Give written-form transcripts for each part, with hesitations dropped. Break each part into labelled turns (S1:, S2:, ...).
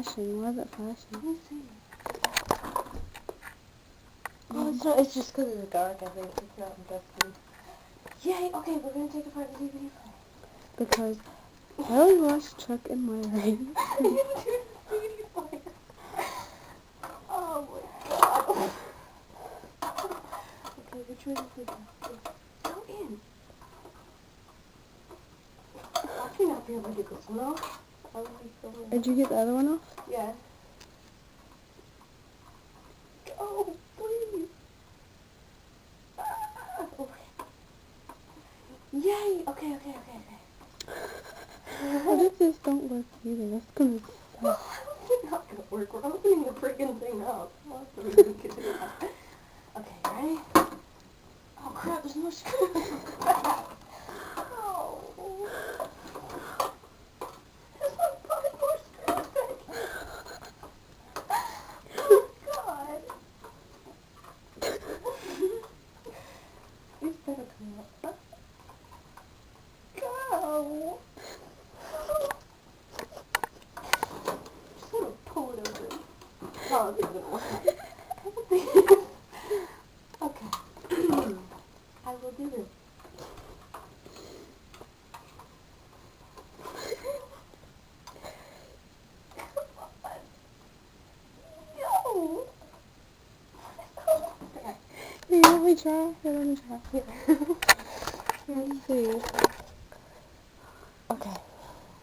S1: flashing? Why is it flashing?
S2: Let me see. Oh, it's not. It's just because it's dark, I think. It's not dusty. Yay! Okay, we're going to take apart the DVD player.
S1: Because I only watched Chuck and Larry.
S2: Oh my god. Okay, which way is it? Go in. I may not be able to get this one off.
S1: Did you get the other one off?
S2: Yeah. Go, please. Ah. Yay! Okay.
S1: What if this don't work either? That's gonna suck.
S2: It's not gonna work. We're opening the freaking thing up. We can do that. Okay, ready? Oh crap, there's no screws. Oh. There's like 5 more screws back here. Oh god. These better come out. Go. Just gonna pull it open. Oh, this isn't working. Okay. I will do this. No.
S1: Hey, let me try. Let me try. Let's see.
S2: Okay.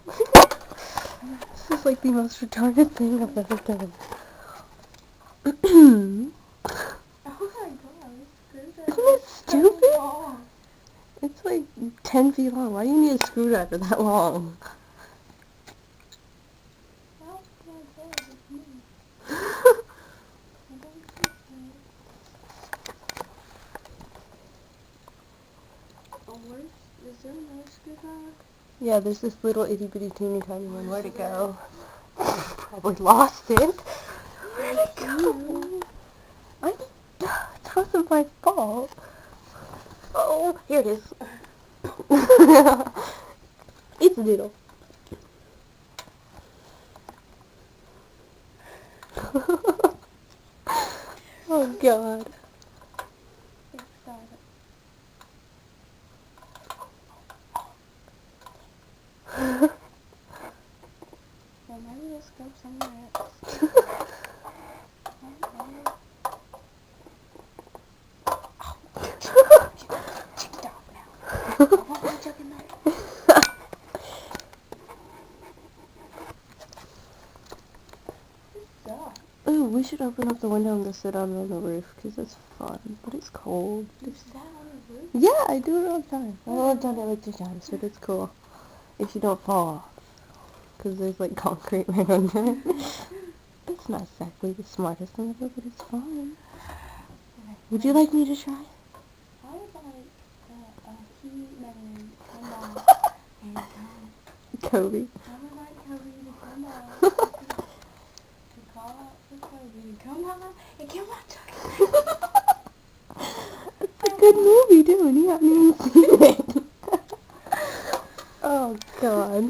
S1: This is like the most retarded thing I've ever done.
S2: Oh my god,
S1: Isn't it stupid? It's like 10 feet long. Why do you need a screwdriver that long?
S2: Is there another screwdriver?
S1: Yeah, there's this little itty bitty teeny tiny one. Where'd it go? Probably lost it. Where'd it go? It wasn't my fault. Oh, here it is. It's a doodle. Oh god.
S2: Well, maybe let's go somewhere else. Stop now. I won't be checking that.
S1: Ooh, we should open up the window and go sit out on the roof, because it's fun, but it's cold.
S2: You sat on the roof?
S1: Yeah, I do it all the time. Well, I've done it like 2 times, but it's cool. If you don't fall off. Because there's like concrete right under it. It's not exactly the smartest thing ever, but it's fun. Would you like me to try?
S2: I would like he and come on and
S1: Kobe.
S2: I would like Kobe to come on. To call out for Kobe. Come on and come on, Chuck.
S1: It's a good movie, too, and you haven't even seen it. Oh, God.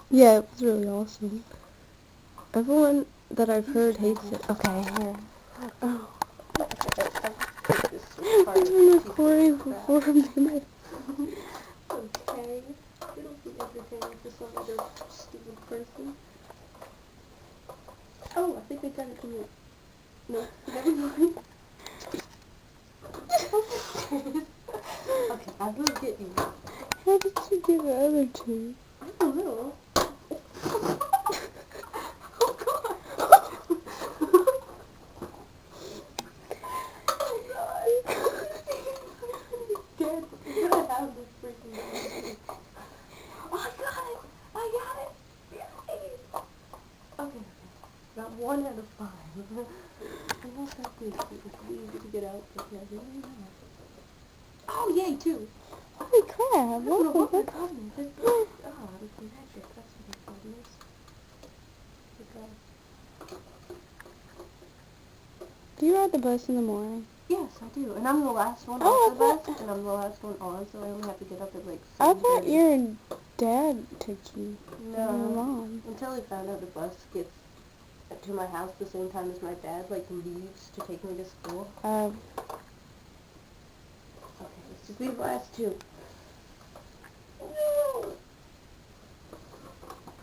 S1: Yeah, it was really awesome. Everyone that I've heard hates it. Okay, here. Oh. We've been recording for 4 minutes.
S2: Okay. It'll be entertaining for some other stupid person. Oh, I think I got it from you. No, never mind. Okay, I will get you.
S1: How did you get the other 2?
S2: I don't know. Got 1 out of 5. I'm not that good. It's easy to get out, but yeah, really not. Oh, yay, 2.
S1: Holy crap,
S2: What
S1: what the
S2: the
S1: fuck?
S2: problem? Oh, the magic. That's what the problem is.
S1: Do you ride the bus in the morning?
S2: Yes, I do. And I'm the last one
S1: Oh,
S2: off the bus, and I'm the last one on, so I only have to get up at like 7:30.
S1: I thought you're dad took you. Your
S2: No.
S1: mom.
S2: Until he found out the bus gets to my house the same time as my dad, like, leaves to take me to school. Okay, let's just leave the last two. No!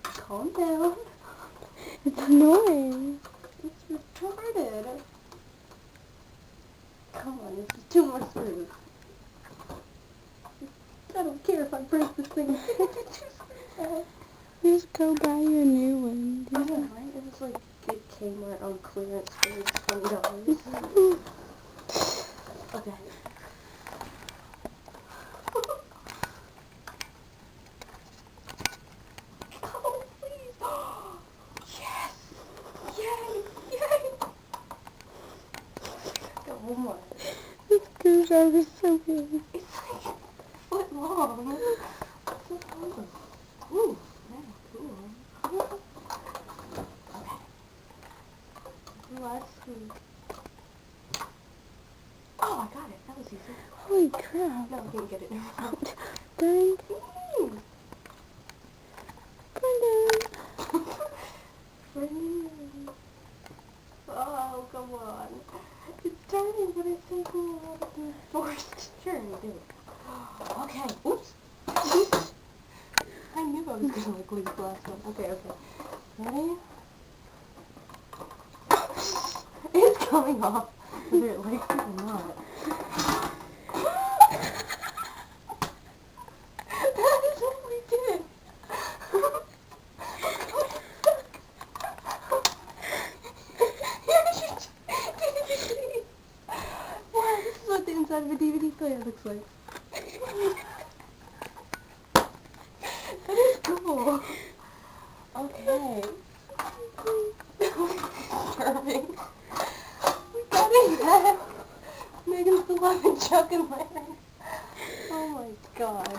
S2: Calm down.
S1: It's annoying.
S2: It's retarded. Come on, there's just two more screws. I don't care if I break this thing.
S1: Just go buy you a new one.
S2: I know, right? It was like at Kmart on clearance for $20. Okay. Oh, please. Yes! Yay! Yay! Got one more.
S1: The screwdriver is so big.
S2: It's like a foot long. Ooh, man, cool. Okay. Last screw. Oh, I got it. That was easy.
S1: Holy crap.
S2: No, I didn't get it.
S1: Dang.
S2: Oh, come on. It's turning, but it's so cool. It's forced turn, dude. Okay. Oops. I knew I was going to like lose the last one. Okay. Ready? It's coming off, whether it likes it or not. That is what we did. Wow, this is what the inside of a DVD player looks like. That is cool. Okay. Disturbing. We got it back. Megan's still having Chuck and Larry. Oh my god.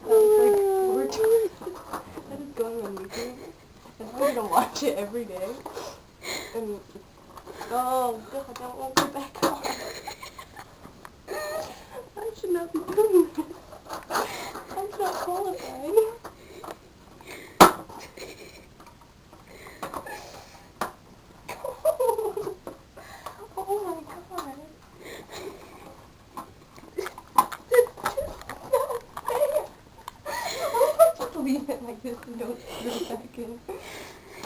S2: That was like 4 times. That is going on YouTube. And I'm gonna watch it every day. And oh god, I won't go back on. I should not be doing this. I'm not qualified. Oh my god. Just leave it like this and don't screw it back in.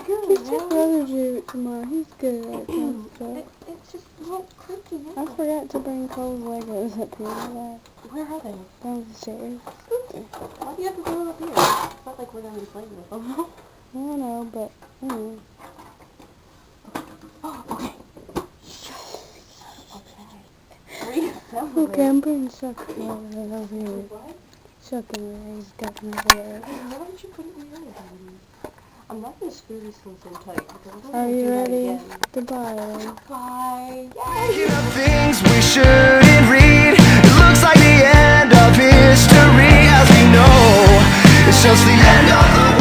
S1: Get your brother do it tomorrow. He's good at that kind of stuff.
S2: It's just not creaky.
S1: I forgot to bring Cole's Legos up here today.
S2: Where are they?
S1: Downstairs.
S2: Why do you have to throw them up here? It's not like we're going to be playing with them.
S1: I don't know, but anyway.
S2: Oh, okay. Okay.
S1: Okay, I'm putting Chuck over here.
S2: What?
S1: Chuck and Larry's got me over there.
S2: Why don't you put it in your other hand? I'm not going to screw this one so tight because I'm
S1: Are
S2: going to
S1: you
S2: do that
S1: ready?
S2: again.
S1: Goodbye.
S2: Bye.
S3: Picking up things we shouldn't read. It looks like the end of history as we know. It's just the end of the